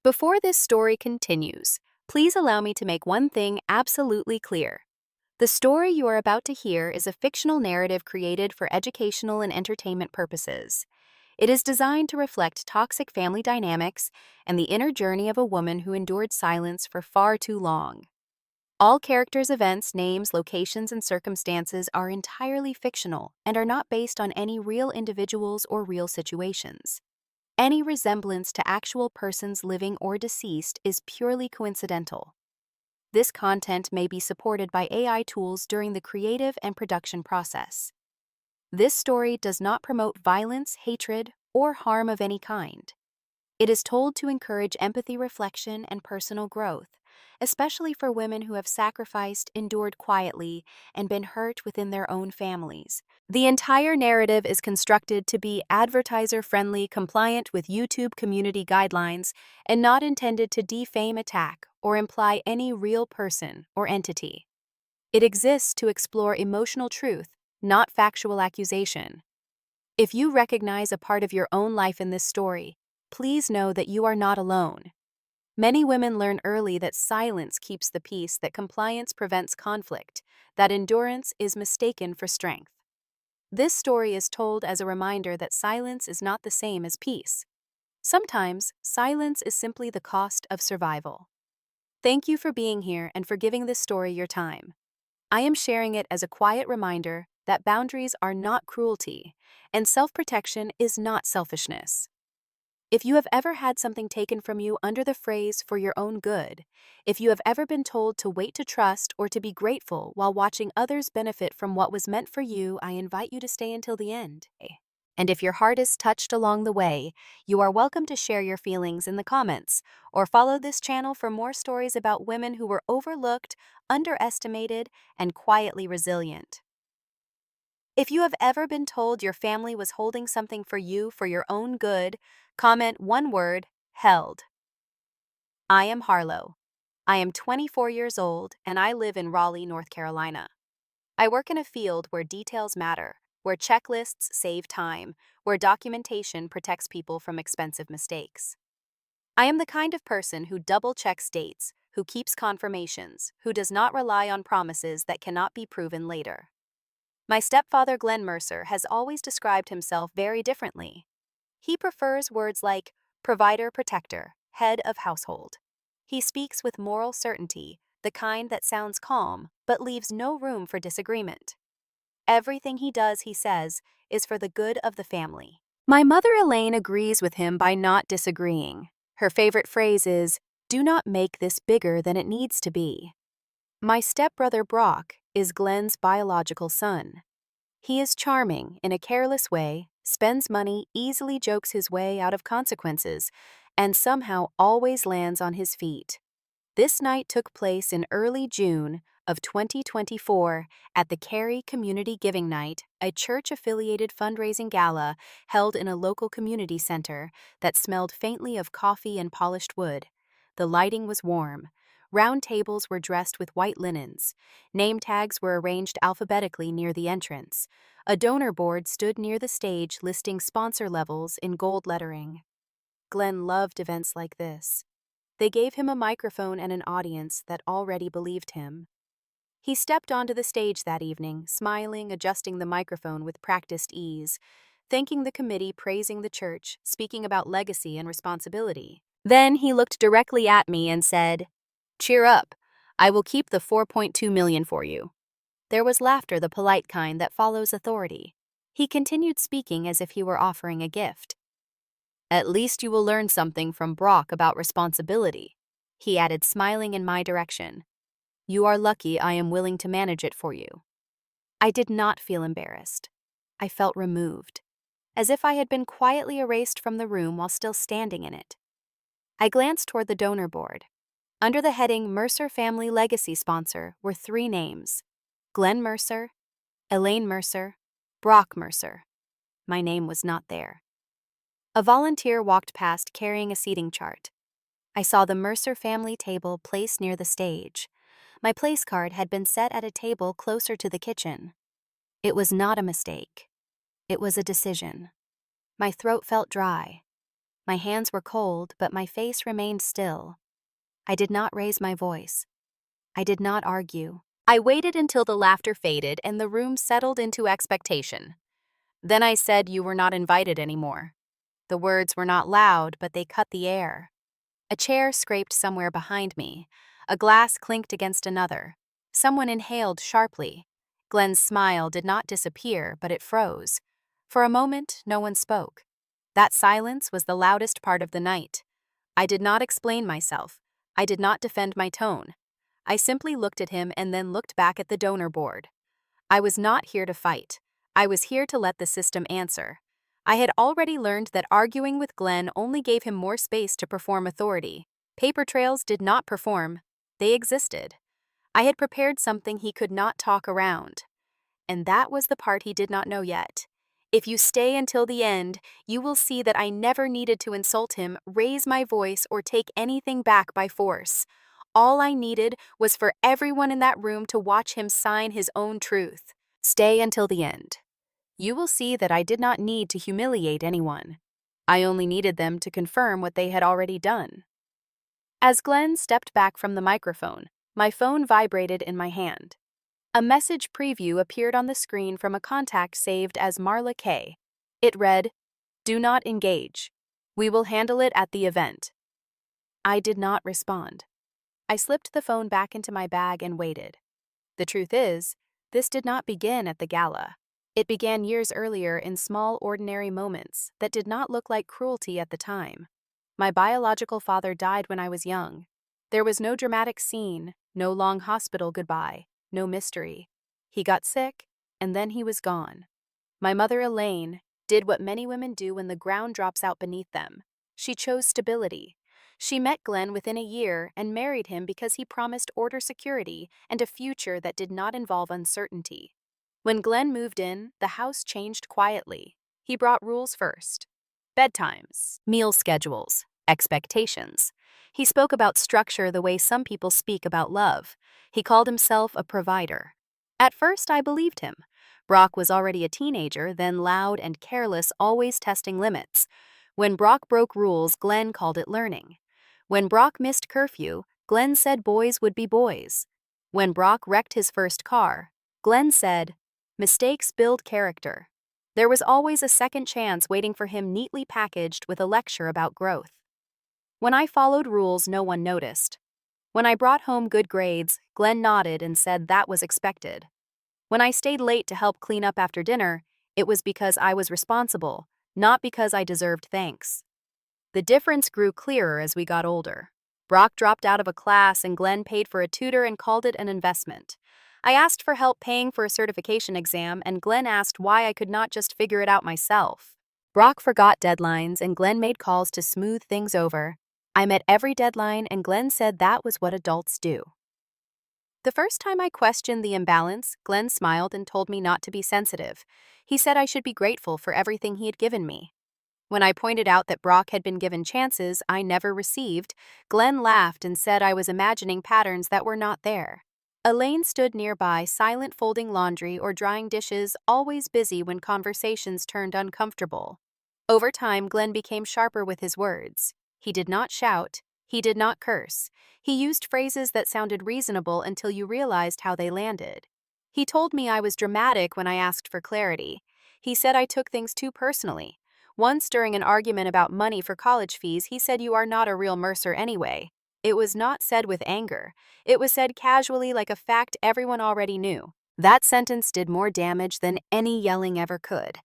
Before this story continues, please allow me to make one thing absolutely clear. The story you are about to hear is a fictional narrative created for educational and entertainment purposes. It is designed to reflect toxic family dynamics and the inner journey of a woman who endured silence for far too long. All characters' events, names, locations, and circumstances are entirely fictional and are not based on any real individuals or real situations. Any resemblance to actual persons living or deceased is purely coincidental. This content may be supported by AI tools during the creative and production process. This story does not promote violence, hatred, or harm of any kind. It is told to encourage empathy, reflection, and personal growth, especially for women who have sacrificed, endured quietly, and been hurt within their own families. The entire narrative is constructed to be advertiser-friendly, compliant with YouTube community guidelines, and not intended to defame, attack, or imply any real person or entity. It exists to explore emotional truth, not factual accusation. If you recognize a part of your own life in this story, please know that you are not alone. Many women learn early that silence keeps the peace, that compliance prevents conflict, that endurance is mistaken for strength. This story is told as a reminder that silence is not the same as peace. Sometimes, silence is simply the cost of survival. Thank you for being here and for giving this story your time. I am sharing it as a quiet reminder that boundaries are not cruelty, and self-protection is not selfishness. If you have ever had something taken from you under the phrase "for your own good," if you have ever been told to wait to trust or to be grateful while watching others benefit from what was meant for you, I invite you to stay until the end. And if your heart is touched along the way, you are welcome to share your feelings in the comments, or follow this channel for more stories about women who were overlooked, underestimated, and quietly resilient. If you have ever been told your family was holding something for you for your own good, comment one word: held. I am Harlow. I am 24 years old and I live in Raleigh, North Carolina. I work in a field where details matter, where checklists save time, where documentation protects people from expensive mistakes. I am the kind of person who double-checks dates, who keeps confirmations, who does not rely on promises that cannot be proven later. My stepfather, Glenn Mercer, has always described himself very differently. He prefers words like provider, protector, head of household. He speaks with moral certainty, the kind that sounds calm but leaves no room for disagreement. Everything he does, he says, is for the good of the family. My mother, Elaine, agrees with him by not disagreeing. Her favorite phrase is, "Do not make this bigger than it needs to be." My stepbrother, Brock, is Glenn's biological son. He is charming in a careless way, spends money, easily jokes his way out of consequences, and somehow always lands on his feet. This night took place in early June of 2024 at the Cary Community Giving Night, a church-affiliated fundraising gala held in a local community center that smelled faintly of coffee and polished wood. The lighting was warm. Round tables were dressed with white linens. Name tags were arranged alphabetically near the entrance. A donor board stood near the stage listing sponsor levels in gold lettering. Glenn loved events like this. They gave him a microphone and an audience that already believed him. He stepped onto the stage that evening, smiling, adjusting the microphone with practiced ease, thanking the committee, praising the church, speaking about legacy and responsibility. Then he looked directly at me and said, "Cheer up. I will keep the 4.2 million for you." There was laughter, the polite kind that follows authority. He continued speaking as if he were offering a gift. "At least you will learn something from Brock about responsibility," he added, smiling in my direction. "You are lucky I am willing to manage it for you." I did not feel embarrassed. I felt removed, as if I had been quietly erased from the room while still standing in it. I glanced toward the donor board. Under the heading Mercer Family Legacy Sponsor were 3 names: Glenn Mercer, Elaine Mercer, Brock Mercer. My name was not there. A volunteer walked past carrying a seating chart. I saw the Mercer family table placed near the stage. My place card had been set at a table closer to the kitchen. It was not a mistake. It was a decision. My throat felt dry. My hands were cold, but my face remained still. I did not raise my voice. I did not argue. I waited until the laughter faded and the room settled into expectation. Then I said you were not invited anymore. The words were not loud, but they cut the air. A chair scraped somewhere behind me. A glass clinked against another. Someone inhaled sharply. Glenn's smile did not disappear, but it froze. For a moment, no one spoke. That silence was the loudest part of the night. I did not explain myself. I did not defend my tone. I simply looked at him and then looked back at the donor board. I was not here to fight. I was here to let the system answer. I had already learned that arguing with Glenn only gave him more space to perform authority. Paper trails did not perform. They existed. I had prepared something he could not talk around. And that was the part he did not know yet. If you stay until the end, you will see that I never needed to insult him, raise my voice, or take anything back by force. All I needed was for everyone in that room to watch him sign his own truth. Stay until the end. You will see that I did not need to humiliate anyone. I only needed them to confirm what they had already done. As Glenn stepped back from the microphone, my phone vibrated in my hand. A message preview appeared on the screen from a contact saved as Marla K. It read, "Do not engage. We will handle it at the event." I did not respond. I slipped the phone back into my bag and waited. The truth is, this did not begin at the gala. It began years earlier in small, ordinary moments that did not look like cruelty at the time. My biological father died when I was young. There was no dramatic scene, no long hospital goodbye, no mystery. He got sick, and then he was gone. My mother, Elaine, did what many women do when the ground drops out beneath them. She chose stability. She met Glenn within a year and married him because he promised order, security, and a future that did not involve uncertainty. When Glenn moved in, the house changed quietly. He brought rules first. Bedtimes, meal schedules, expectations. He spoke about structure the way some people speak about love. He called himself a provider. At first, I believed him. Brock was already a teenager, then loud and careless, always testing limits. When Brock broke rules, Glenn called it learning. When Brock missed curfew, Glenn said boys would be boys. When Brock wrecked his first car, Glenn said, "Mistakes build character." There was always a second chance waiting for him, neatly packaged with a lecture about growth. When I followed rules, no one noticed. When I brought home good grades, Glenn nodded and said that was expected. When I stayed late to help clean up after dinner, it was because I was responsible, not because I deserved thanks. The difference grew clearer as we got older. Brock dropped out of a class and Glenn paid for a tutor and called it an investment. I asked for help paying for a certification exam and Glenn asked why I could not just figure it out myself. Brock forgot deadlines and Glenn made calls to smooth things over. I met every deadline and Glenn said that was what adults do. The first time I questioned the imbalance, Glenn smiled and told me not to be sensitive. He said I should be grateful for everything he had given me. When I pointed out that Brock had been given chances I never received, Glenn laughed and said I was imagining patterns that were not there. Elaine stood nearby, silent, folding laundry or drying dishes, always busy when conversations turned uncomfortable. Over time, Glenn became sharper with his words. He did not shout. He did not curse. He used phrases that sounded reasonable until you realized how they landed. He told me I was dramatic when I asked for clarity. He said I took things too personally. Once during an argument about money for college fees, he said you are not a real Mercer anyway. It was not said with anger. It was said casually, like a fact everyone already knew. That sentence did more damage than any yelling ever could.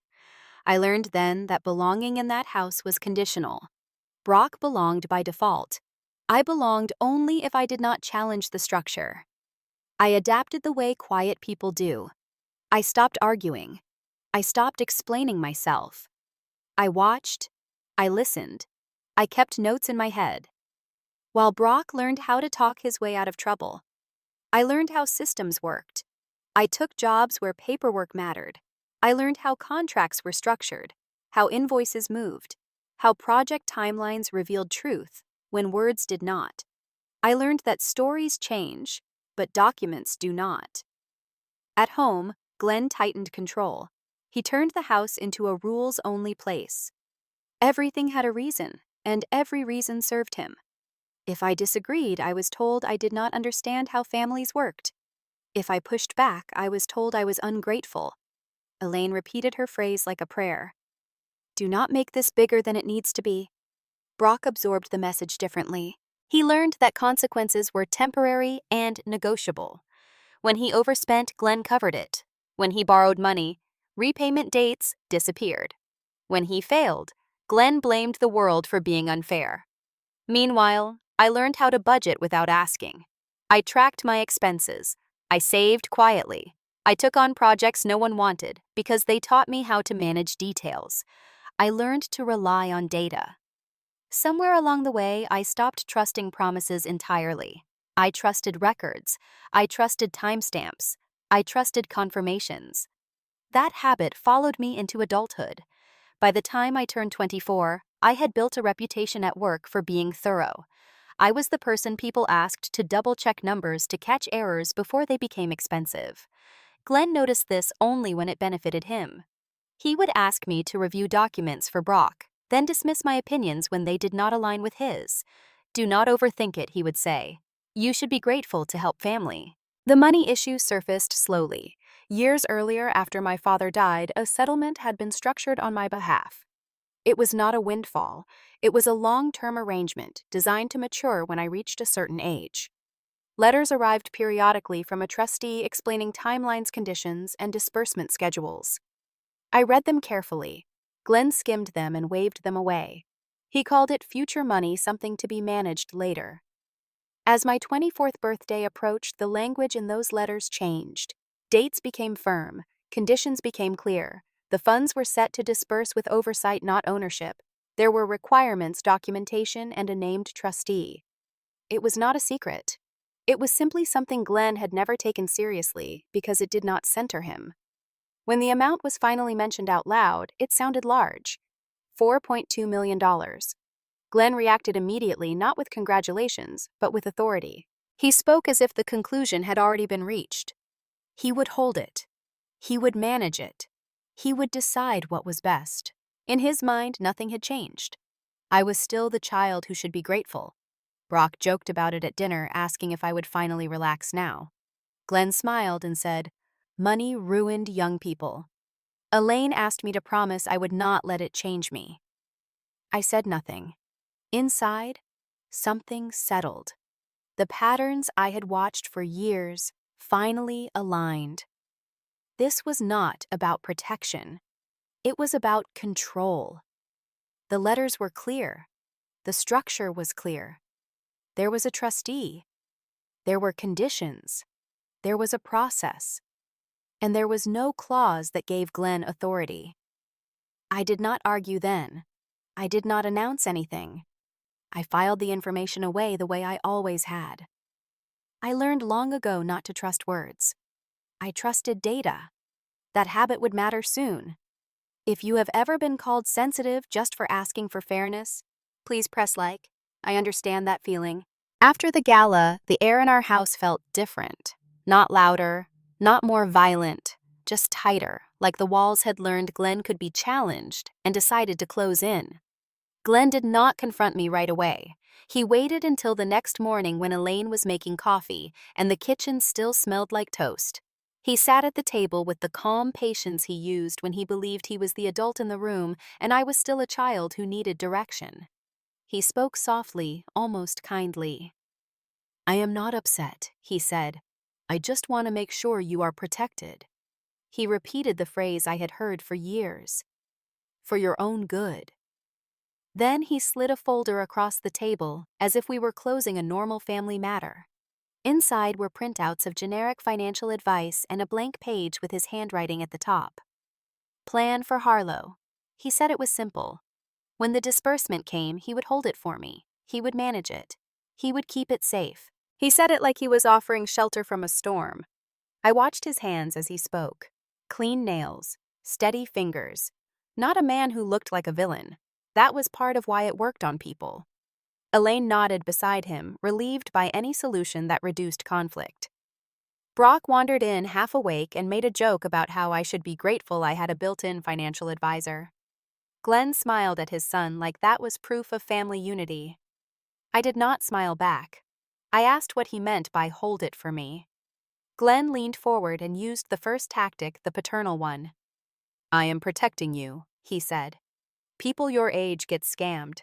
I learned then that belonging in that house was conditional. Brock belonged by default. I belonged only if I did not challenge the structure. I adapted the way quiet people do. I stopped arguing. I stopped explaining myself. I watched. I listened. I kept notes in my head. While Brock learned how to talk his way out of trouble, I learned how systems worked. I took jobs where paperwork mattered. I learned how contracts were structured, how invoices moved, how project timelines revealed truth when words did not. I learned that stories change, but documents do not. At home, Glenn tightened control. He turned the house into a rules-only place. Everything had a reason, and every reason served him. If I disagreed, I was told I did not understand how families worked. If I pushed back, I was told I was ungrateful. Elaine repeated her phrase like a prayer. Do not make this bigger than it needs to be. Brock absorbed the message differently. He learned that consequences were temporary and negotiable. When he overspent, Glenn covered it. When he borrowed money, repayment dates disappeared. When he failed, Glenn blamed the world for being unfair. Meanwhile, I learned how to budget without asking. I tracked my expenses. I saved quietly. I took on projects no one wanted because they taught me how to manage details. I learned to rely on data. Somewhere along the way, I stopped trusting promises entirely. I trusted records. I trusted timestamps. I trusted confirmations. That habit followed me into adulthood. By the time I turned 24, I had built a reputation at work for being thorough. I was the person people asked to double-check numbers to catch errors before they became expensive. Glenn noticed this only when it benefited him. He would ask me to review documents for Brock, then dismiss my opinions when they did not align with his. Do not overthink it, he would say. You should be grateful to help family. The money issue surfaced slowly. Years earlier, after my father died, a settlement had been structured on my behalf. It was not a windfall. It was a long-term arrangement designed to mature when I reached a certain age. Letters arrived periodically from a trustee explaining timelines, conditions, and disbursement schedules. I read them carefully. Glenn skimmed them and waved them away. He called it future money, something to be managed later. As my 24th birthday approached, the language in those letters changed. Dates became firm. Conditions became clear. The funds were set to disperse with oversight, not ownership. There were requirements, documentation, and a named trustee. It was not a secret. It was simply something Glenn had never taken seriously because it did not center him. When the amount was finally mentioned out loud, it sounded large. $4.2 million. Glenn reacted immediately, not with congratulations, but with authority. He spoke as if the conclusion had already been reached. He would hold it. He would manage it. He would decide what was best. In his mind, nothing had changed. I was still the child who should be grateful. Brock joked about it at dinner, asking if I would finally relax now. Glenn smiled and said, "Money ruined young people." Elaine asked me to promise I would not let it change me. I said nothing. Inside, something settled. The patterns I had watched for years finally aligned. This was not about protection. It was about control. The letters were clear. The structure was clear. There was a trustee. There were conditions. There was a process. And there was no clause that gave Glenn authority. I did not argue then. I did not announce anything. I filed the information away the way I always had. I learned long ago not to trust words. I trusted data. That habit would matter soon. If you have ever been called sensitive just for asking for fairness, please press like. I understand that feeling. After the gala, the air in our house felt different. Not louder, not more violent, just tighter, like the walls had learned Glenn could be challenged and decided to close in. Glenn did not confront me right away. He waited until the next morning when Elaine was making coffee and the kitchen still smelled like toast. He sat at the table with the calm patience he used when he believed he was the adult in the room and I was still a child who needed direction. He spoke softly, almost kindly. "I am not upset," he said. "I just want to make sure you are protected." He repeated the phrase I had heard for years. "For your own good." Then he slid a folder across the table as if we were closing a normal family matter. Inside were printouts of generic financial advice and a blank page with his handwriting at the top. Plan for Harlow. He said it was simple. When the disbursement came, he would hold it for me. He would manage it. He would keep it safe. He said it like he was offering shelter from a storm. I watched his hands as he spoke. Clean nails, steady fingers. Not a man who looked like a villain. That was part of why it worked on people. Elaine nodded beside him, relieved by any solution that reduced conflict. Brock wandered in half awake and made a joke about how I should be grateful I had a built-in financial advisor. Glenn smiled at his son like that was proof of family unity. I did not smile back. I asked what he meant by "hold it for me." Glenn leaned forward and used the first tactic, the paternal one. "I am protecting you," he said. "People your age get scammed.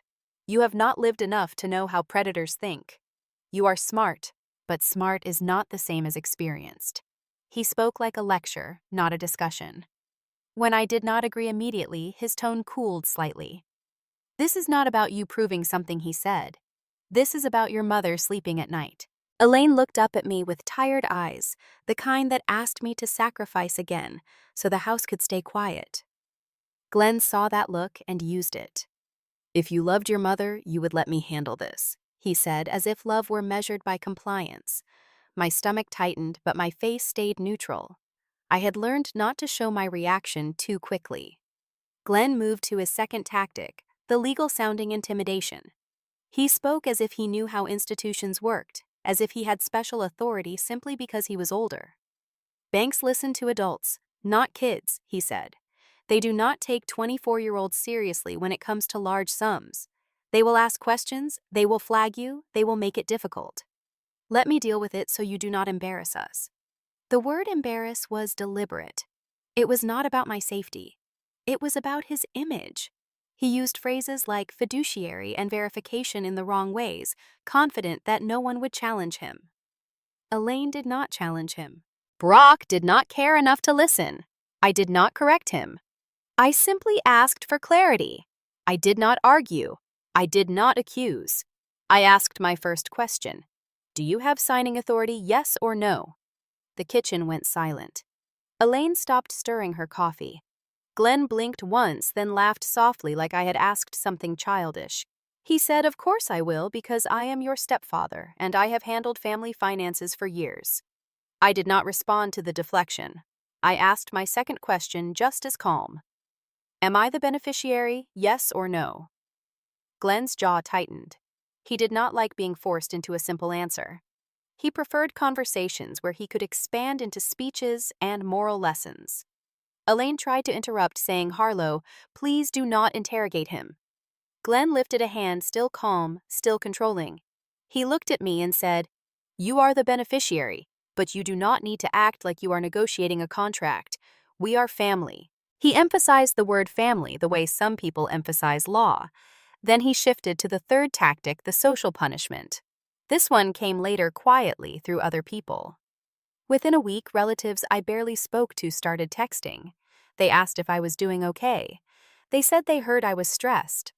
You have not lived enough to know how predators think. You are smart, but smart is not the same as experienced." He spoke like a lecture, not a discussion. When I did not agree immediately, his tone cooled slightly. "This is not about you proving something," he said. "This is about your mother sleeping at night." Elaine looked up at me with tired eyes, the kind that asked me to sacrifice again so the house could stay quiet. Glenn saw that look and used it. "If you loved your mother, you would let me handle this," he said, as if love were measured by compliance. My stomach tightened, but my face stayed neutral. I had learned not to show my reaction too quickly. Glenn moved to his second tactic, the legal-sounding intimidation. He spoke as if he knew how institutions worked, as if he had special authority simply because he was older. "Banks listen to adults, not kids," he said. "They do not take 24-year-olds seriously when it comes to large sums. They will ask questions, they will flag you, they will make it difficult. Let me deal with it so you do not embarrass us." The word embarrass was deliberate. It was not about my safety. It was about his image. He used phrases like fiduciary and verification in the wrong ways, confident that no one would challenge him. Elaine did not challenge him. Brock did not care enough to listen. I did not correct him. I simply asked for clarity. I did not argue. I did not accuse. I asked my first question. "Do you have signing authority, yes or no?" The kitchen went silent. Elaine stopped stirring her coffee. Glenn blinked once, then laughed softly like I had asked something childish. He said, "Of course I will, because I am your stepfather, and I have handled family finances for years." I did not respond to the deflection. I asked my second question just as calm. "Am I the beneficiary, yes or no?" Glenn's jaw tightened. He did not like being forced into a simple answer. He preferred conversations where he could expand into speeches and moral lessons. Elaine tried to interrupt, saying, "Harlow, please do not interrogate him." Glenn lifted a hand, still calm, still controlling. He looked at me and said, "You are the beneficiary, but you do not need to act like you are negotiating a contract. We are family." He emphasized the word family the way some people emphasize law. Then he shifted to the third tactic, the social punishment. This one came later quietly through other people. Within a week, relatives I barely spoke to started texting. They asked if I was doing okay. They said they heard I was stressed.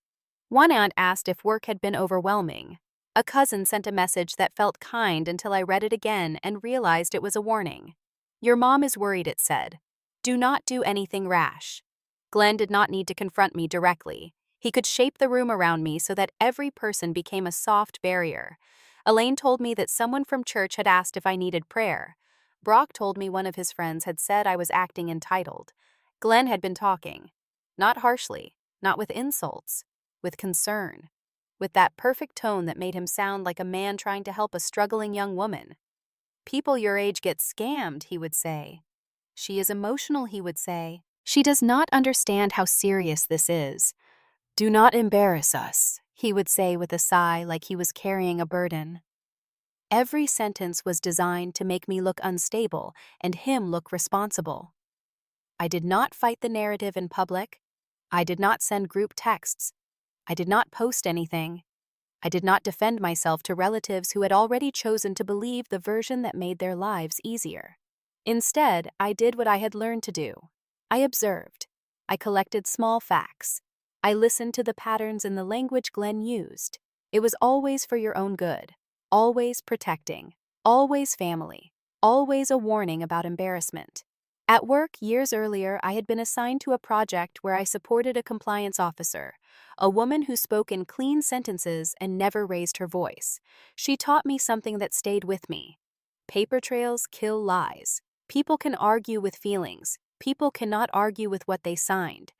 One aunt asked if work had been overwhelming. A cousin sent a message that felt kind until I read it again and realized it was a warning. "Your mom is worried," it said. "Do not do anything rash." Glenn did not need to confront me directly. He could shape the room around me so that every person became a soft barrier. Elaine told me that someone from church had asked if I needed prayer. Brock told me one of his friends had said I was acting entitled. Glenn had been talking. Not harshly, not with insults, with concern, with that perfect tone that made him sound like a man trying to help a struggling young woman. "People your age get scammed," he would say. "She is emotional," he would say. "She does not understand how serious this is." "Do not embarrass us," he would say with a sigh like he was carrying a burden. Every sentence was designed to make me look unstable and him look responsible. I did not fight the narrative in public. I did not send group texts. I did not post anything. I did not defend myself to relatives who had already chosen to believe the version that made their lives easier. Instead, I did what I had learned to do. I observed. I collected small facts. I listened to the patterns in the language Glenn used. It was always for your own good, always protecting, always family, always a warning about embarrassment. At work, years earlier, I had been assigned to a project where I supported a compliance officer, a woman who spoke in clean sentences and never raised her voice. She taught me something that stayed with me. Paper trails kill lies. People can argue with feelings. People cannot argue with what they signed.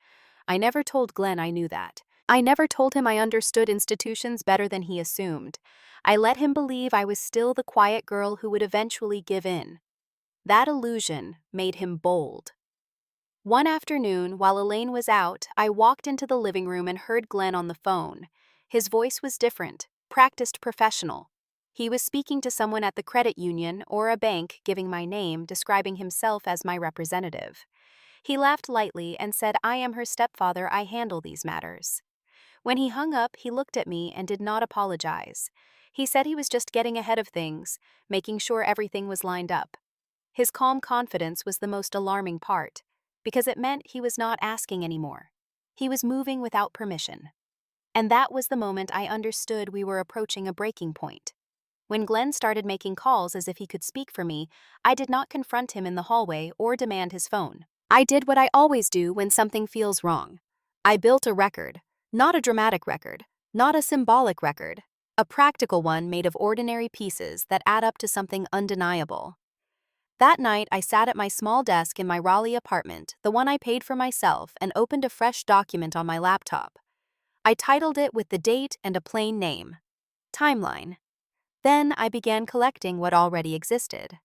I never told Glenn I knew that. I never told him I understood institutions better than he assumed. I let him believe I was still the quiet girl who would eventually give in. That illusion made him bold. One afternoon, while Elaine was out, I walked into the living room and heard Glenn on the phone. His voice was different, practiced professional. He was speaking to someone at the credit union or a bank, giving my name, describing himself as my representative. He laughed lightly and said, "I am her stepfather, I handle these matters." When he hung up, he looked at me and did not apologize. He said he was just getting ahead of things, making sure everything was lined up. His calm confidence was the most alarming part, because it meant he was not asking anymore. He was moving without permission. And that was the moment I understood we were approaching a breaking point. When Glenn started making calls as if he could speak for me, I did not confront him in the hallway or demand his phone. I did what I always do when something feels wrong. I built a record, not a dramatic record, not a symbolic record, a practical one made of ordinary pieces that add up to something undeniable. That night, I sat at my small desk in my Raleigh apartment, the one I paid for myself, and opened a fresh document on my laptop. I titled it with the date and a plain name: Timeline. Then I began collecting what already existed.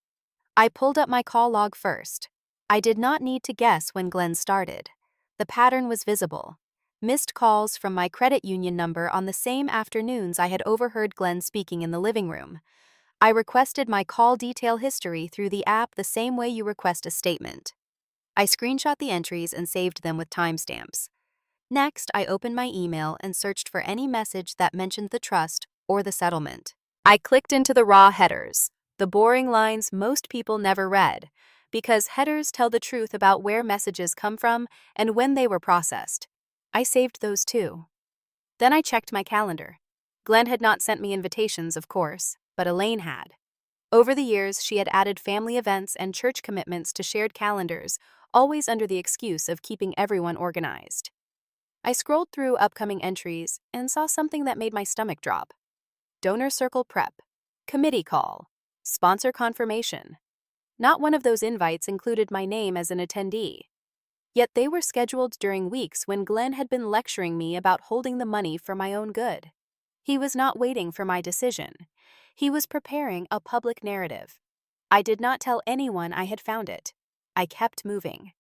I pulled up my call log first. I did not need to guess when Glenn started. The pattern was visible. Missed calls from my credit union number on the same afternoons I had overheard Glenn speaking in the living room. I requested my call detail history through the app the same way you request a statement. I screenshot the entries and saved them with timestamps. Next, I opened my email and searched for any message that mentioned the trust or the settlement. I clicked into the raw headers, the boring lines most people never read, because headers tell the truth about where messages come from and when they were processed. I saved those too. Then I checked my calendar. Glenn had not sent me invitations, of course, but Elaine had. Over the years, she had added family events and church commitments to shared calendars, always under the excuse of keeping everyone organized. I scrolled through upcoming entries and saw something that made my stomach drop. Donor circle prep, committee call, sponsor confirmation. Not one of those invites included my name as an attendee. Yet they were scheduled during weeks when Glenn had been lecturing me about holding the money for my own good. He was not waiting for my decision. He was preparing a public narrative. I did not tell anyone I had found it. I kept moving.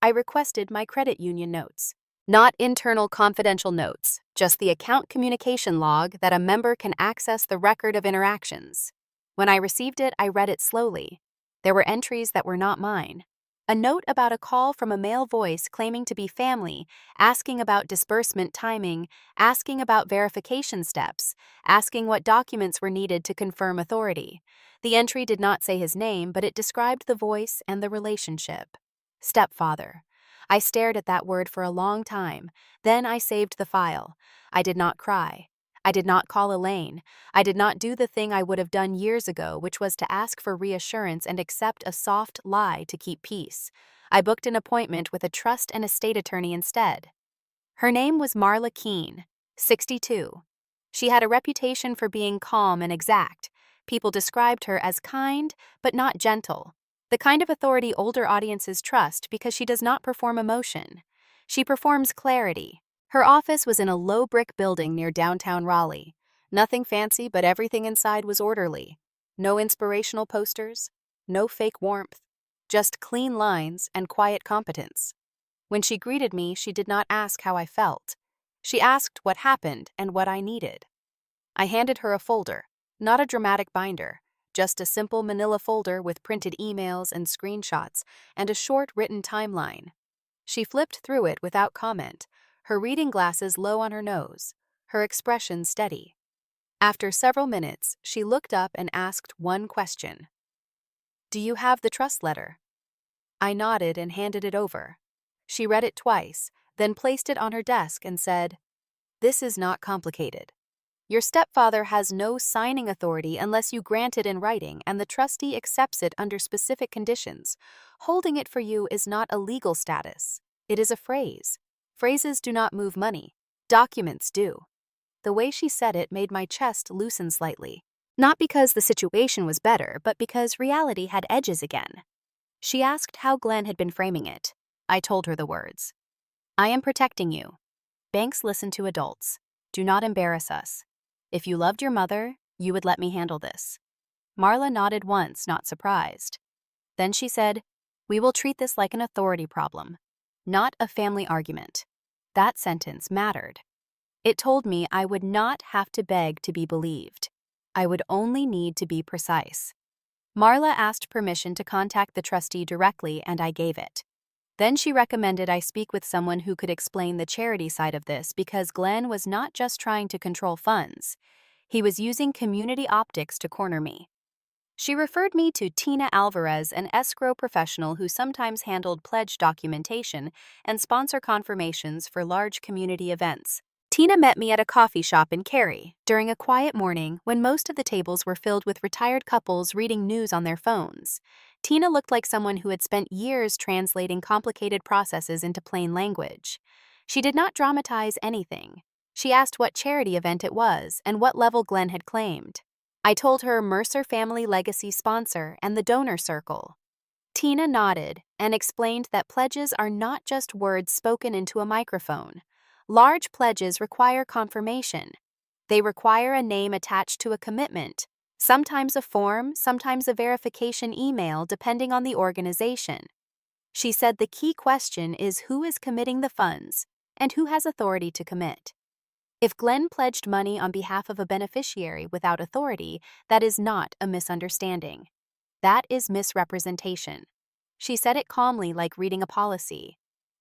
I requested my credit union notes. Not internal confidential notes, just the account communication log that a member can access the record of interactions. When I received it, I read it slowly. There were entries that were not mine. A note about a call from a male voice claiming to be family, asking about disbursement timing, asking about verification steps, asking what documents were needed to confirm authority. The entry did not say his name, but it described the voice and the relationship. Stepfather. I stared at that word for a long time. Then I saved the file. I did not cry. I did not call Elaine. I did not do the thing I would have done years ago, which was to ask for reassurance and accept a soft lie to keep peace. I booked an appointment with a trust and estate attorney instead. Her name was Marla Keene, 62. She had a reputation for being calm and exact. People described her as kind, but not gentle. The kind of authority older audiences trust because she does not perform emotion. She performs clarity. Her office was in a low brick building near downtown Raleigh. Nothing fancy, but everything inside was orderly. No inspirational posters, no fake warmth, just clean lines and quiet competence. When she greeted me, she did not ask how I felt. She asked what happened and what I needed. I handed her a folder, not a dramatic binder, just a simple manila folder with printed emails and screenshots and a short written timeline. She flipped through it without comment, her reading glasses low on her nose, her expression steady. After several minutes, she looked up and asked one question. "Do you have the trust letter?" I nodded and handed it over. She read it twice, then placed it on her desk and said, "This is not complicated. Your stepfather has no signing authority unless you grant it in writing and the trustee accepts it under specific conditions. Holding it for you is not a legal status. It is a phrase. Phrases do not move money. Documents do." The way she said it made my chest loosen slightly. Not because the situation was better, but because reality had edges again. She asked how Glenn had been framing it. I told her the words. "I am protecting you. Banks listen to adults. Do not embarrass us. If you loved your mother, you would let me handle this." Marla nodded once, not surprised. Then she said, "We will treat this like an authority problem. not a family argument. That sentence mattered. It told me I would not have to beg to be believed. I would only need to be precise. Marla asked permission to contact the trustee directly, and I gave it. Then she recommended I speak with someone who could explain the charity side of this because Glenn was not just trying to control funds. He was using community optics to corner me. She referred me to Tina Alvarez, an escrow professional who sometimes handled pledge documentation and sponsor confirmations for large community events. Tina met me at a coffee shop in Cary during a quiet morning when most of the tables were filled with retired couples reading news on their phones. Tina looked like someone who had spent years translating complicated processes into plain language. She did not dramatize anything. She asked what charity event it was and what level Glenn had claimed. I told her Mercer Family Legacy sponsor and the donor circle. Tina nodded and explained that pledges are not just words spoken into a microphone. Large pledges require confirmation. They require a name attached to a commitment, sometimes a form, sometimes a verification email, depending on the organization. She said the key question is who is committing the funds and who has authority to commit. If Glenn pledged money on behalf of a beneficiary without authority, that is not a misunderstanding. That is misrepresentation. She said it calmly, like reading a policy.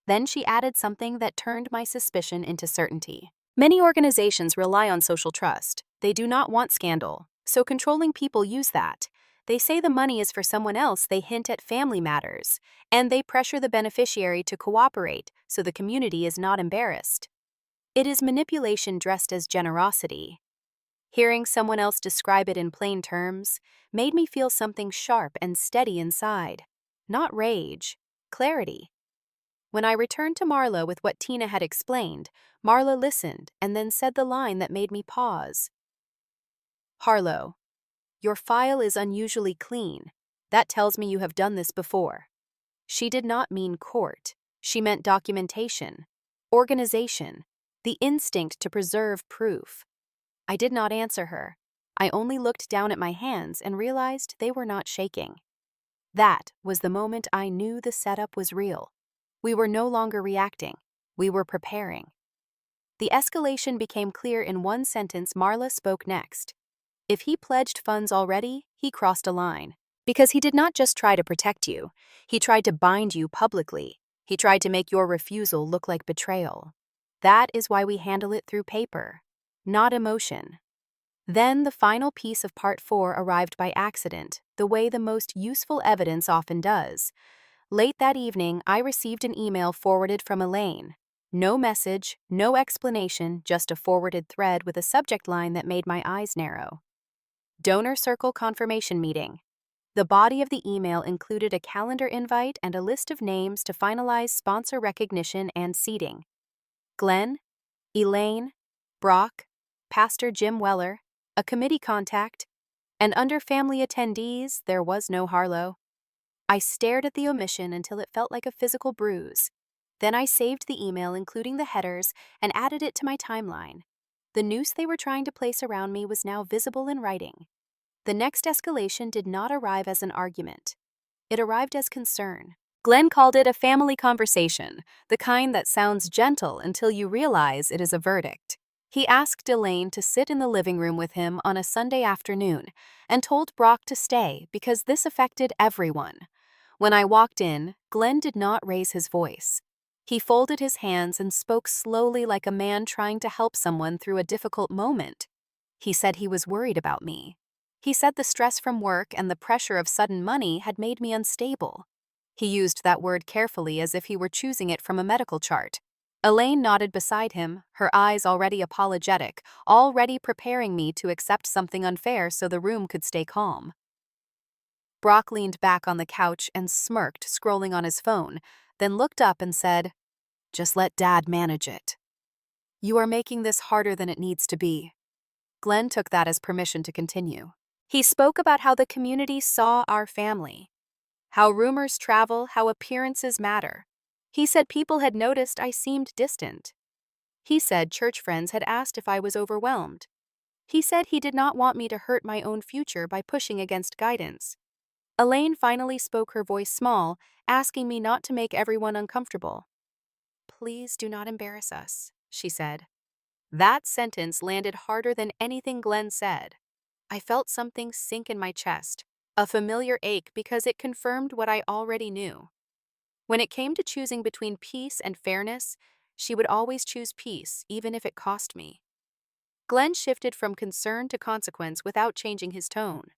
Then she added something that turned my suspicion into certainty. Many organizations rely on social trust. They do not want scandal, so controlling people use that. They say the money is for someone else, they hint at family matters, and they pressure the beneficiary to cooperate so the community is not embarrassed. It is manipulation dressed as generosity. Hearing someone else describe it in plain terms made me feel something sharp and steady inside. Not rage, clarity. When I returned to Marla with what Tina had explained, Marla listened and then said the line that made me pause. "Harlow, your file is unusually clean. That tells me you have done this before." She did not mean court. She meant documentation, organization, the instinct to preserve proof. I did not answer her. I only looked down at my hands and realized they were not shaking. That was the moment I knew the setup was real. We were no longer reacting. We were preparing. The escalation became clear in one sentence Marla spoke next. If he pledged funds already, he crossed a line. Because he did not just try to protect you. He tried to bind you publicly. He tried to make your refusal look like betrayal. That is why we handle it through paper, not emotion. Then the final piece of Part 4 arrived by accident, the way the most useful evidence often does. Late that evening, I received an email forwarded from Elaine. No message, no explanation, just a forwarded thread with a subject line that made my eyes narrow. Donor Circle Confirmation Meeting. The body of the email included a calendar invite and a list of names to finalize sponsor recognition and seating. Glenn, Elaine, Brock, Pastor Jim Weller, a committee contact, and under family attendees, there was no Harlow. I stared at the omission until it felt like a physical bruise. Then I saved the email, including the headers, and added it to my timeline. The noose they were trying to place around me was now visible in writing. The next escalation did not arrive as an argument. It arrived as concern. Glenn called it a family conversation, the kind that sounds gentle until you realize it is a verdict. He asked Elaine to sit in the living room with him on a Sunday afternoon and told Brock to stay because this affected everyone. When I walked in, Glenn did not raise his voice. He folded his hands and spoke slowly like a man trying to help someone through a difficult moment. He said he was worried about me. He said the stress from work and the pressure of sudden money had made me unstable. He used that word carefully as if he were choosing it from a medical chart. Elaine nodded beside him, her eyes already apologetic, already preparing me to accept something unfair so the room could stay calm. Brock leaned back on the couch and smirked, scrolling on his phone, then looked up and said, "Just let Dad manage it." "You are making this harder than it needs to be." Glenn took that as permission to continue. He spoke about how the community saw our family, how rumors travel, how appearances matter. He said people had noticed I seemed distant. He said church friends had asked if I was overwhelmed. He said he did not want me to hurt my own future by pushing against guidance. Elaine finally spoke, her voice small, asking me not to make everyone uncomfortable. "Please do not embarrass us," she said. That sentence landed harder than anything Glenn said. I felt something sink in my chest, a familiar ache because it confirmed what I already knew. When it came to choosing between peace and fairness, she would always choose peace, even if it cost me. Glenn shifted from concern to consequence without changing his tone.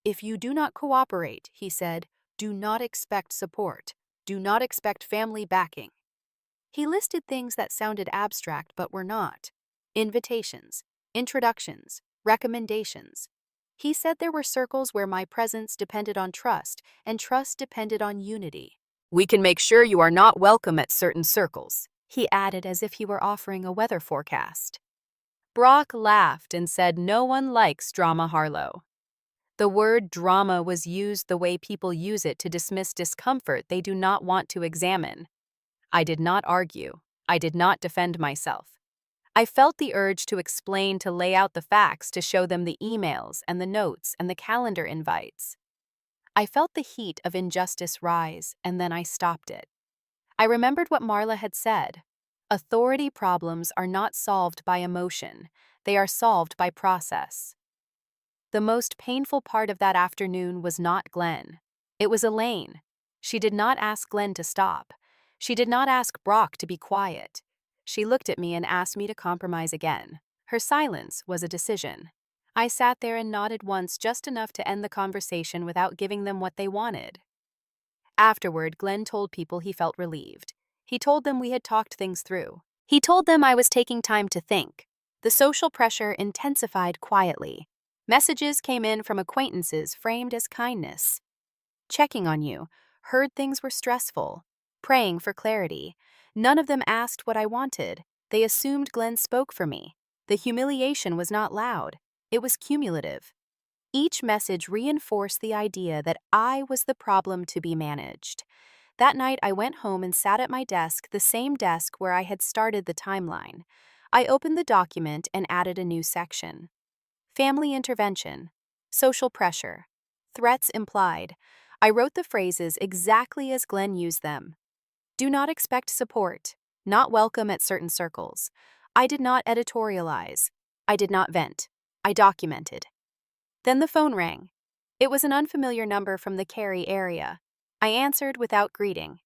"If you do not cooperate," he said, "do not expect support. Do not expect family backing." He listed things that sounded abstract but were not. Invitations, introductions, recommendations. He said there were circles where my presence depended on trust, and trust depended on unity. "We can make sure you are not welcome at certain circles," he added as if he were offering a weather forecast. Brock laughed and said no one likes drama, Harlow. The word drama was used the way people use it to dismiss discomfort they do not want to examine. I did not argue. I did not defend myself. I felt the urge to explain, to lay out the facts, to show them the emails and the notes and the calendar invites. I felt the heat of injustice rise, and then I stopped it. I remembered what Marla had said. Authority problems are not solved by emotion. They are solved by process. The most painful part of that afternoon was not Glenn. It was Elaine. She did not ask Glenn to stop. She did not ask Brock to be quiet. She looked at me and asked me to compromise again. Her silence was a decision. I sat there and nodded once, just enough to end the conversation without giving them what they wanted. Afterward, Glenn told people he felt relieved. He told them we had talked things through. He told them I was taking time to think. The social pressure intensified quietly. Messages came in from acquaintances framed as kindness. Checking on you, heard things were stressful. Praying for clarity. None of them asked what I wanted. They assumed Glenn spoke for me. The humiliation was not loud. It was cumulative. Each message reinforced the idea that I was the problem to be managed. That night, I went home and sat at my desk, the same desk where I had started the timeline. I opened the document and added a new section. Family intervention. Social pressure. Threats implied. I wrote the phrases exactly as Glenn used them. Do not expect support. Not welcome at certain circles. I did not editorialize. I did not vent. I documented. Then the phone rang. It was an unfamiliar number from the Cary area. I answered without greeting.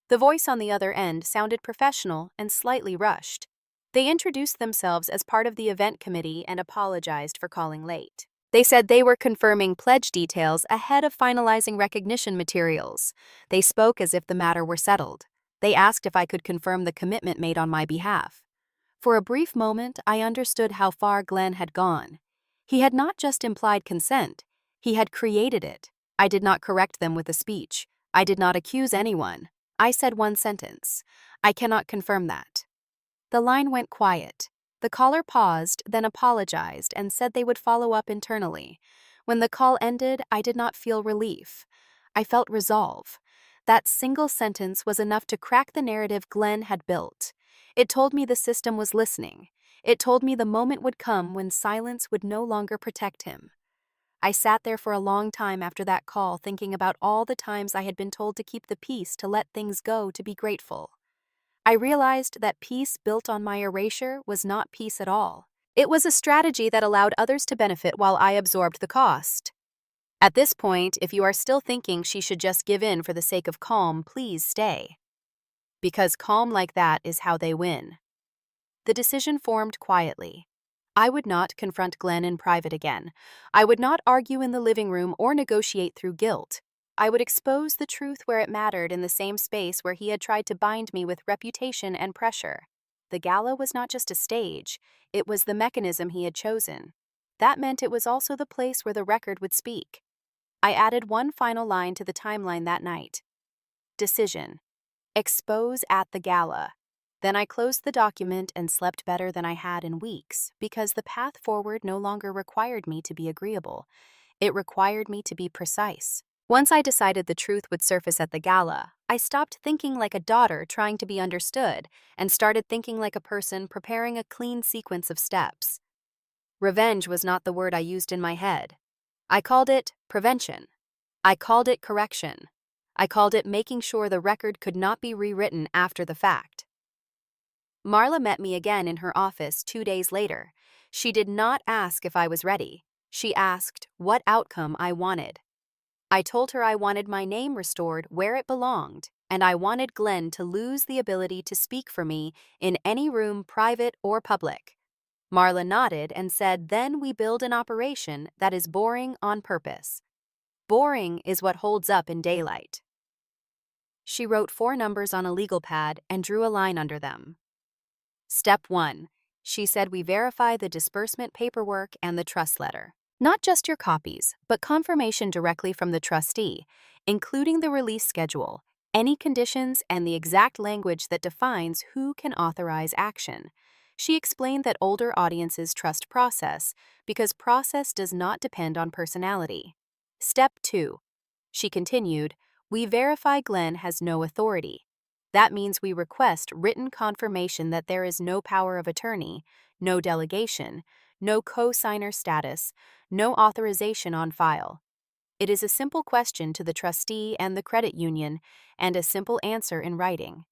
The voice on the other end sounded professional and slightly rushed. They introduced themselves as part of the event committee and apologized for calling late. They said they were confirming pledge details ahead of finalizing recognition materials. They spoke as if the matter were settled. They asked if I could confirm the commitment made on my behalf. For a brief moment, I understood how far Glenn had gone. He had not just implied consent. He had created it. I did not correct them with a speech. I did not accuse anyone. I said one sentence. I cannot confirm that. The line went quiet. The caller paused, then apologized and said they would follow up internally. When the call ended, I did not feel relief. I felt resolve. That single sentence was enough to crack the narrative Glenn had built. It told me the system was listening. It told me the moment would come when silence would no longer protect him. I sat there for a long time after that call, thinking about all the times I had been told to keep the peace, to let things go, to be grateful. I realized that peace built on my erasure was not peace at all. It was a strategy that allowed others to benefit while I absorbed the cost. At this point, if you are still thinking she should just give in for the sake of calm, please stay. Because calm like that is how they win. The decision formed quietly. I would not confront Glenn in private again. I would not argue in the living room or negotiate through guilt. I would expose the truth where it mattered, in the same space where he had tried to bind me with reputation and pressure. The gala was not just a stage, it was the mechanism he had chosen. That meant it was also the place where the record would speak. I added one final line to the timeline that night. Decision. Expose at the gala. Then I closed the document and slept better than I had in weeks, because the path forward no longer required me to be agreeable. It required me to be precise. Once I decided the truth would surface at the gala, I stopped thinking like a daughter trying to be understood and started thinking like a person preparing a clean sequence of steps. Revenge was not the word I used in my head. I called it prevention. I called it correction. I called it making sure the record could not be rewritten after the fact. Marla met me again in her office 2 days later. She did not ask if I was ready. She asked what outcome I wanted. I told her I wanted my name restored where it belonged, and I wanted Glenn to lose the ability to speak for me in any room, private or public. Marla nodded and said, then we build an operation that is boring on purpose. Boring is what holds up in daylight. She wrote 4 numbers on a legal pad and drew a line under them. Step 1. She said we verify the disbursement paperwork and the trust letter. Not just your copies, but confirmation directly from the trustee, including the release schedule, any conditions, and the exact language that defines who can authorize action. She explained that older audiences trust process because process does not depend on personality. Step 2. She continued, we verify Glenn has no authority. That means we request written confirmation that there is no power of attorney, no delegation, no co-signer status, no authorization on file. It is a simple question to the trustee and the credit union, and a simple answer in writing.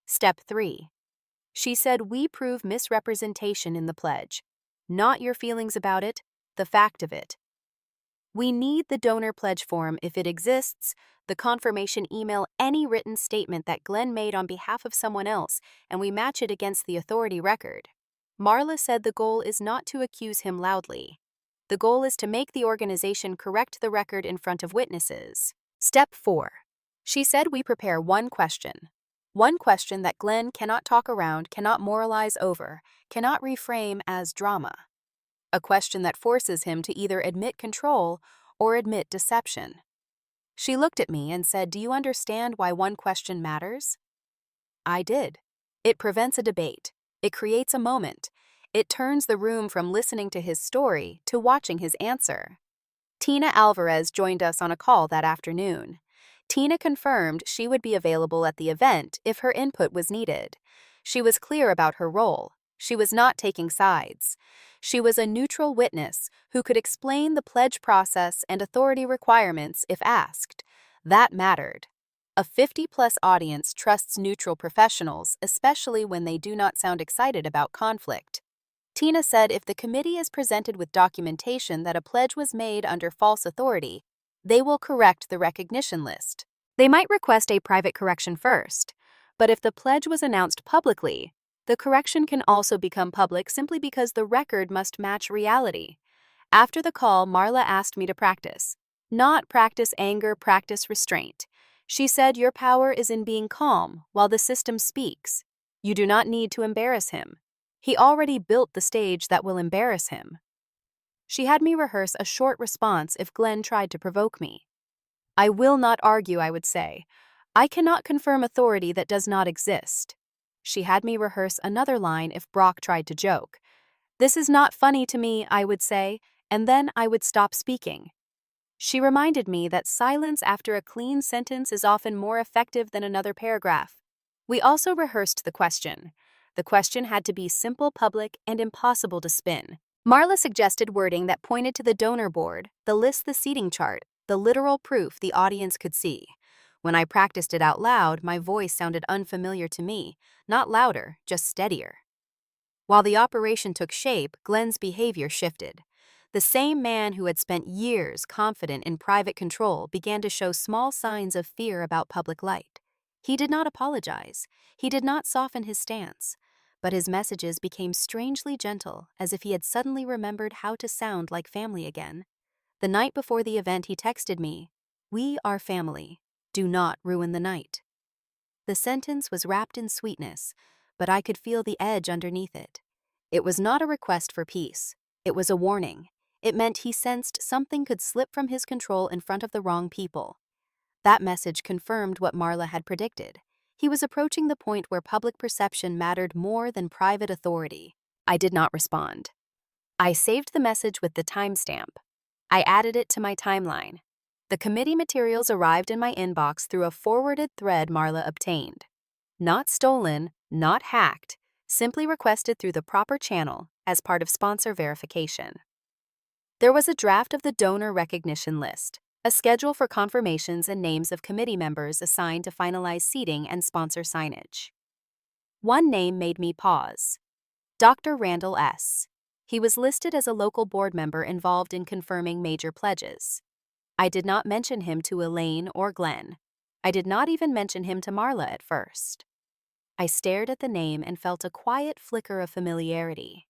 Step 3. She said we prove misrepresentation in the pledge, not your feelings about it, the fact of it. We need the donor pledge form if it exists, the confirmation email, any written statement that Glenn made on behalf of someone else, and we match it against the authority record. Marla said the goal is not to accuse him loudly. The goal is to make the organization correct the record in front of witnesses. Step 4. She said we prepare one question. One question that Glenn cannot talk around, cannot moralize over, cannot reframe as drama. A question that forces him to either admit control or admit deception. She looked at me and said, do you understand why one question matters? I did. It prevents a debate. It creates a moment. It turns the room from listening to his story to watching his answer. Tina Alvarez joined us on a call that afternoon. Tina confirmed she would be available at the event if her input was needed. She was clear about her role. She was not taking sides. She was a neutral witness who could explain the pledge process and authority requirements if asked. That mattered. A 50-plus audience trusts neutral professionals, especially when they do not sound excited about conflict. Tina said if the committee is presented with documentation that a pledge was made under false authority, they will correct the recognition list. They might request a private correction first, but if the pledge was announced publicly, the correction can also become public simply because the record must match reality. After the call, Marla asked me to practice. Not practice anger, practice restraint. She said your power is in being calm while the system speaks. You do not need to embarrass him. He already built the stage that will embarrass him. She had me rehearse a short response if Glenn tried to provoke me. I will not argue, I would say. I cannot confirm authority that does not exist. She had me rehearse another line if Brock tried to joke. This is not funny to me, I would say, and then I would stop speaking. She reminded me that silence after a clean sentence is often more effective than another paragraph. We also rehearsed the question. The question had to be simple, public, and impossible to spin. Marla suggested wording that pointed to the donor board, the list, the seating chart, the literal proof the audience could see. When I practiced it out loud, my voice sounded unfamiliar to me, not louder, just steadier. While the operation took shape, Glenn's behavior shifted. The same man who had spent years confident in private control began to show small signs of fear about public light. He did not apologize. He did not soften his stance. But his messages became strangely gentle, as if he had suddenly remembered how to sound like family again. The night before the event, he texted me, "We are family. Do not ruin the night." The sentence was wrapped in sweetness, but I could feel the edge underneath it. It was not a request for peace. It was a warning. It meant he sensed something could slip from his control in front of the wrong people. That message confirmed what Marla had predicted. He was approaching the point where public perception mattered more than private authority. I did not respond. I saved the message with the timestamp. I added it to my timeline. The committee materials arrived in my inbox through a forwarded thread Marla obtained. Not stolen, not hacked, simply requested through the proper channel as part of sponsor verification. There was a draft of the donor recognition list, a schedule for confirmations and names of committee members assigned to finalize seating and sponsor signage. One name made me pause. Dr. Randall S. He was listed as a local board member involved in confirming major pledges. I did not mention him to Elaine or Glenn. I did not even mention him to Marla at first. I stared at the name and felt a quiet flicker of familiarity.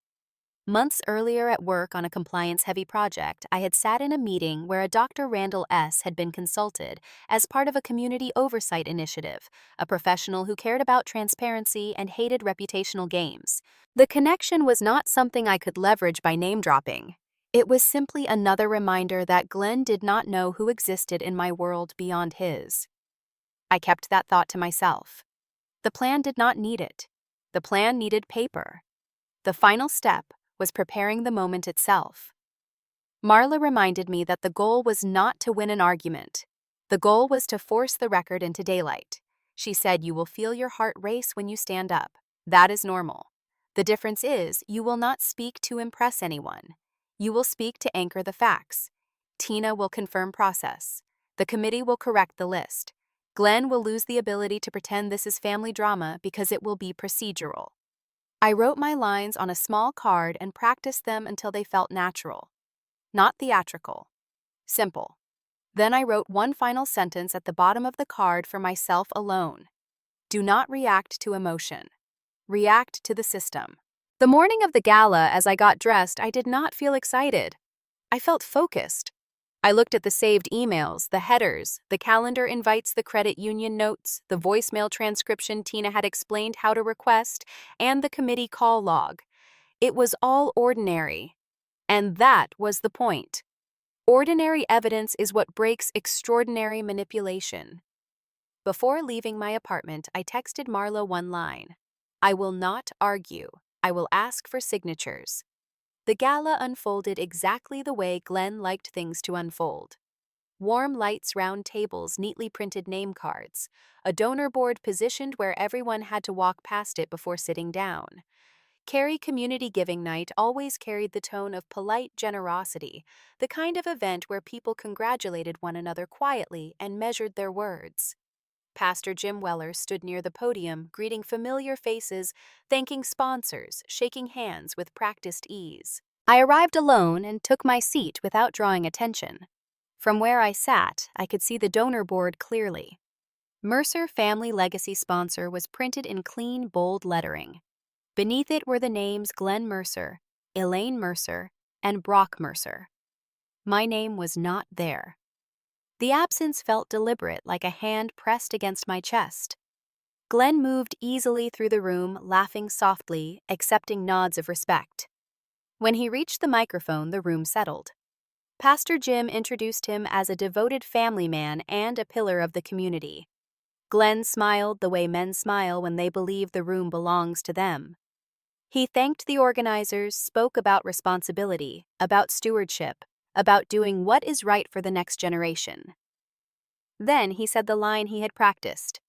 Months earlier at work on a compliance-heavy project, I had sat in a meeting where a Dr. Randall S. had been consulted as part of a community oversight initiative, a professional who cared about transparency and hated reputational games. The connection was not something I could leverage by name-dropping. It was simply another reminder that Glenn did not know who existed in my world beyond his. I kept that thought to myself. The plan did not need it. The plan needed paper. The final step was preparing the moment itself. Marla reminded me that the goal was not to win an argument. The goal was to force the record into daylight. She said, "You will feel your heart race when you stand up. That is normal. The difference is you will not speak to impress anyone. You will speak to anchor the facts. Tina will confirm process. The committee will correct the list. Glenn will lose the ability to pretend this is family drama because it will be procedural." I wrote my lines on a small card and practiced them until they felt natural. Not theatrical. Simple. Then I wrote one final sentence at the bottom of the card for myself alone. Do not react to emotion. React to the system. The morning of the gala, as I got dressed, I did not feel excited. I felt focused. I looked at the saved emails, the headers, the calendar invites, the credit union notes, the voicemail transcription Tina had explained how to request, and the committee call log. It was all ordinary. And that was the point. Ordinary evidence is what breaks extraordinary manipulation. Before leaving my apartment, I texted Marla one line. I will not argue. I will ask for signatures. The gala unfolded exactly the way Glenn liked things to unfold. Warm lights, round tables, neatly printed name cards, a donor board positioned where everyone had to walk past it before sitting down. Cary Community Giving Night always carried the tone of polite generosity, the kind of event where people congratulated one another quietly and measured their words. Pastor Jim Weller stood near the podium, greeting familiar faces, thanking sponsors, shaking hands with practiced ease. I arrived alone and took my seat without drawing attention. From where I sat, I could see the donor board clearly. Mercer Family Legacy Sponsor was printed in clean, bold lettering. Beneath it were the names Glenn Mercer, Elaine Mercer, and Brock Mercer. My name was not there. The absence felt deliberate, like a hand pressed against my chest. Glenn moved easily through the room, laughing softly, accepting nods of respect. When he reached the microphone, the room settled. Pastor Jim introduced him as a devoted family man and a pillar of the community. Glenn smiled the way men smile when they believe the room belongs to them. He thanked the organizers, spoke about responsibility, about stewardship, about doing what is right for the next generation. Then he said the line he had practiced.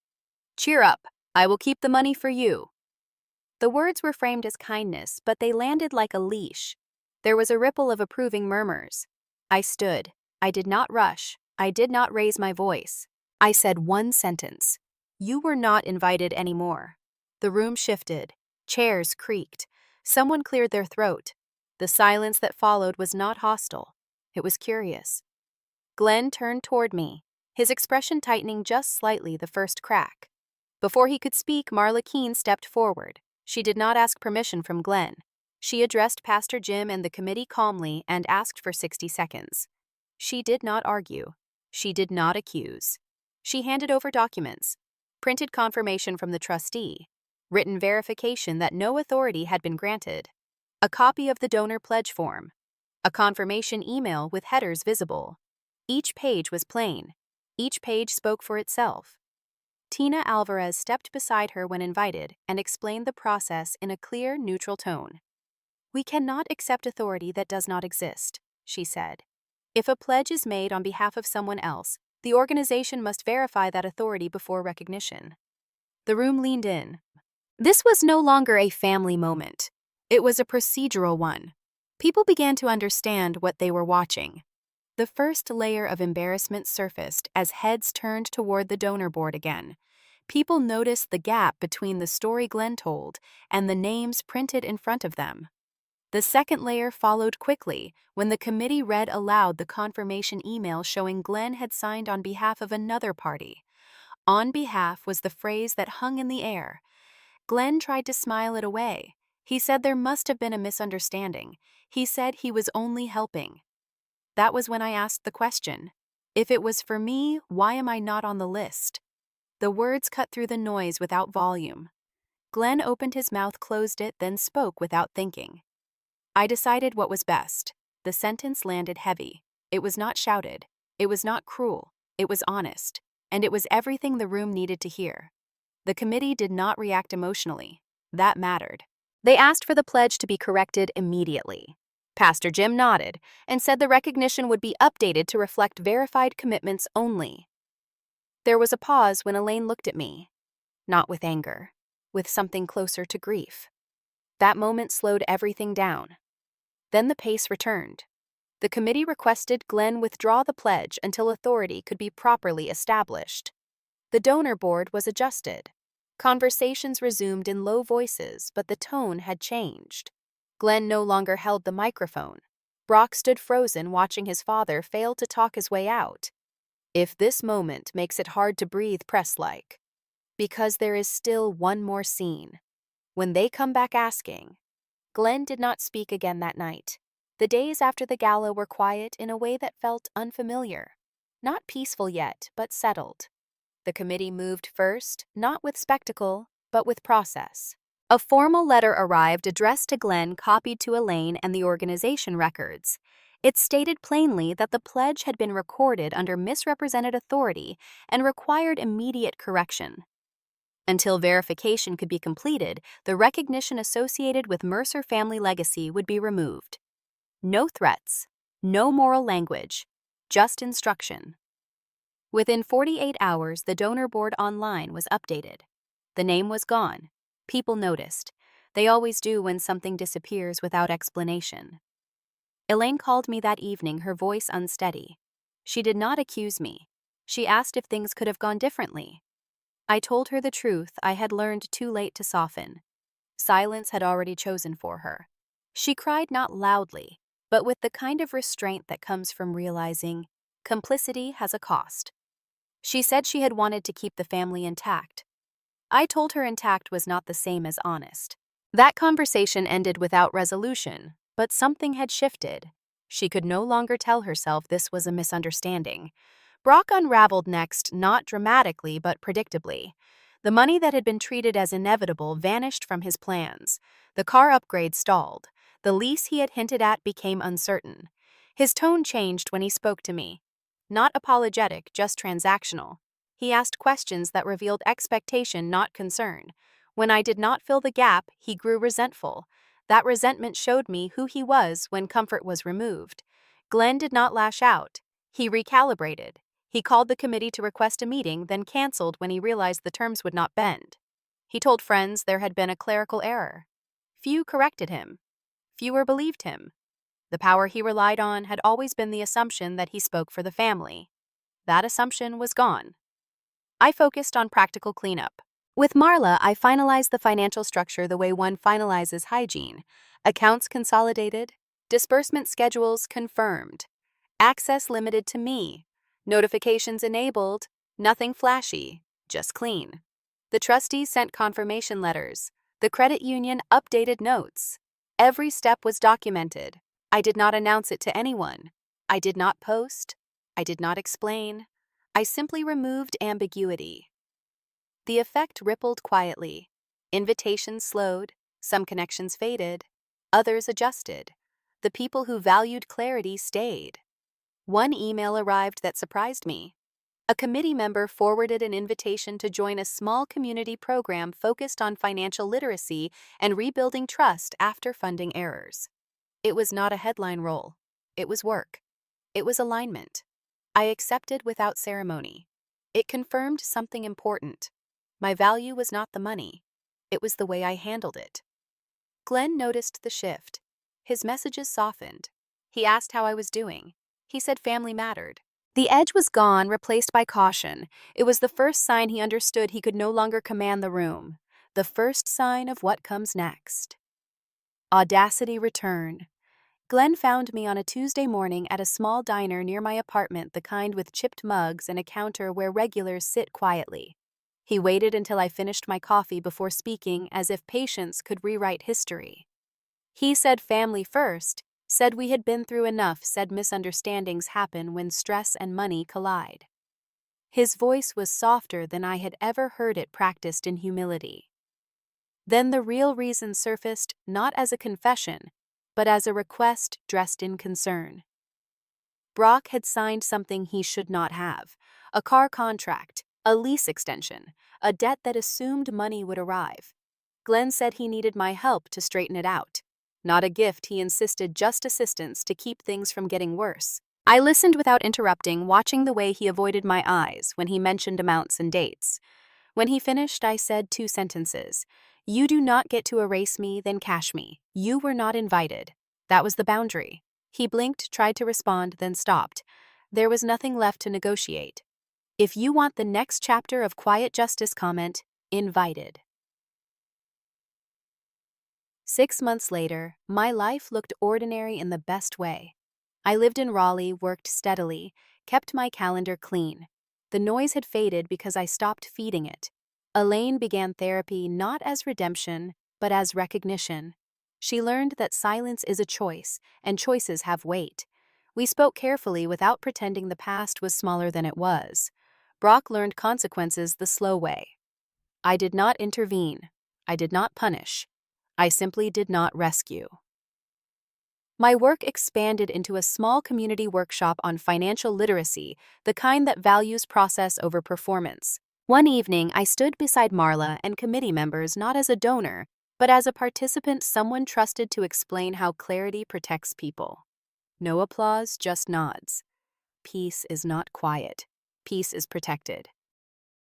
"Cheer up, I will keep the money for you." The words were framed as kindness, but they landed like a leash. There was a ripple of approving murmurs. I stood. I did not rush. I did not raise my voice. I said one sentence. You were not invited anymore. The room shifted. Chairs creaked. Someone cleared their throat. The silence that followed was not hostile. It was curious. Glenn turned toward me, his expression tightening just slightly the first crack. Before he could speak, Marla Keene stepped forward. She did not ask permission from Glenn. She addressed Pastor Jim and the committee calmly and asked for 60 seconds. She did not argue. She did not accuse. She handed over documents, printed confirmation from the trustee, written verification that no authority had been granted, a copy of the donor pledge form, a confirmation email with headers visible. Each page was plain. Each page spoke for itself. Tina Alvarez stepped beside her when invited and explained the process in a clear, neutral tone. "We cannot accept authority that does not exist," she said. "If a pledge is made on behalf of someone else, the organization must verify that authority before recognition." The room leaned in. This was no longer a family moment. It was a procedural one. People began to understand what they were watching. The first layer of embarrassment surfaced as heads turned toward the donor board again. People noticed the gap between the story Glenn told and the names printed in front of them. The second layer followed quickly when the committee read aloud the confirmation email showing Glenn had signed on behalf of another party. On behalf was the phrase that hung in the air. Glenn tried to smile it away. He said there must have been a misunderstanding. He said he was only helping. That was when I asked the question. If it was for me, why am I not on the list? The words cut through the noise without volume. Glenn opened his mouth, closed it, then spoke without thinking. I decided what was best. The sentence landed heavy. It was not shouted. It was not cruel. It was honest. And it was everything the room needed to hear. The committee did not react emotionally. That mattered. They asked for the pledge to be corrected immediately. Pastor Jim nodded and said the recognition would be updated to reflect verified commitments only. There was a pause when Elaine looked at me. Not with anger, with something closer to grief. That moment slowed everything down. Then the pace returned. The committee requested Glenn withdraw the pledge until authority could be properly established. The donor board was adjusted. Conversations resumed in low voices, but the tone had changed. Glenn no longer held the microphone. Brock stood frozen, watching his father fail to talk his way out. If this moment makes it hard to breathe, press-like. Because there is still one more scene. When they come back asking. Glenn did not speak again that night. The days after the gala were quiet in a way that felt unfamiliar. Not peaceful yet, but settled. The committee moved first, not with spectacle, but with process. A formal letter arrived addressed to Glenn, copied to Elaine and the organization records. It stated plainly that the pledge had been recorded under misrepresented authority and required immediate correction. Until verification could be completed, the recognition associated with Mercer family legacy would be removed. No threats, no moral language, just instruction. Within 48 hours, the donor board online was updated. The name was gone. People noticed. They always do when something disappears without explanation. Elaine called me that evening, her voice unsteady. She did not accuse me. She asked if things could have gone differently. I told her the truth I had learned too late to soften. Silence had already chosen for her. She cried not loudly, but with the kind of restraint that comes from realizing complicity has a cost. She said she had wanted to keep the family intact. I told her intact was not the same as honest. That conversation ended without resolution, but something had shifted. She could no longer tell herself this was a misunderstanding. Brock unraveled next, not dramatically but predictably. The money that had been treated as inevitable vanished from his plans. The car upgrade stalled. The lease he had hinted at became uncertain. His tone changed when he spoke to me. Not apologetic, just transactional. He asked questions that revealed expectation, not concern. When I did not fill the gap, he grew resentful. That resentment showed me who he was when comfort was removed. Glenn did not lash out. He recalibrated. He called the committee to request a meeting, then canceled when he realized the terms would not bend. He told friends there had been a clerical error. Few corrected him. Fewer believed him. The power he relied on had always been the assumption that he spoke for the family. That assumption was gone. I focused on practical cleanup. With Marla, I finalized the financial structure the way one finalizes hygiene. Accounts consolidated, disbursement schedules confirmed, access limited to me, notifications enabled, nothing flashy, just clean. The trustees sent confirmation letters. The credit union updated notes. Every step was documented. I did not announce it to anyone. I did not post. I did not explain. I simply removed ambiguity. The effect rippled quietly. Invitations slowed, some connections faded, others adjusted. The people who valued clarity stayed. One email arrived that surprised me. A committee member forwarded an invitation to join a small community program focused on financial literacy and rebuilding trust after funding errors. It was not a headline role. It was work. It was alignment. I accepted without ceremony. It confirmed something important. My value was not the money. It was the way I handled it. Glenn noticed the shift. His messages softened. He asked how I was doing. He said family mattered. The edge was gone, replaced by caution. It was the first sign he understood he could no longer command the room. The first sign of what comes next. Audacity return. Glenn found me on a Tuesday morning at a small diner near my apartment, the kind with chipped mugs and a counter where regulars sit quietly. He waited until I finished my coffee before speaking, as if patience could rewrite history. He said family first, said we had been through enough, said misunderstandings happen when stress and money collide. His voice was softer than I had ever heard it practiced in humility. Then the real reason surfaced, not as a confession, but as a request dressed in concern. Brock had signed something he should not have: a car contract, a lease extension, a debt that assumed money would arrive. Glenn said he needed my help to straighten it out. Not a gift, he insisted, just assistance to keep things from getting worse. I listened without interrupting, watching the way he avoided my eyes when he mentioned amounts and dates. When he finished, I said 2 sentences. You do not get to erase me, then cash me. You were not invited. That was the boundary. He blinked, tried to respond, then stopped. There was nothing left to negotiate. If you want the next chapter of quiet justice, comment, invited. 6 months later, my life looked ordinary in the best way. I lived in Raleigh, worked steadily, kept my calendar clean. The noise had faded because I stopped feeding it. Elaine began therapy not as redemption, but as recognition. She learned that silence is a choice, and choices have weight. We spoke carefully without pretending the past was smaller than it was. Brock learned consequences the slow way. I did not intervene. I did not punish. I simply did not rescue. My work expanded into a small community workshop on financial literacy, the kind that values process over performance. One evening, I stood beside Marla and committee members not as a donor, but as a participant someone trusted to explain how clarity protects people. No applause, just nods. Peace is not quiet. Peace is protected.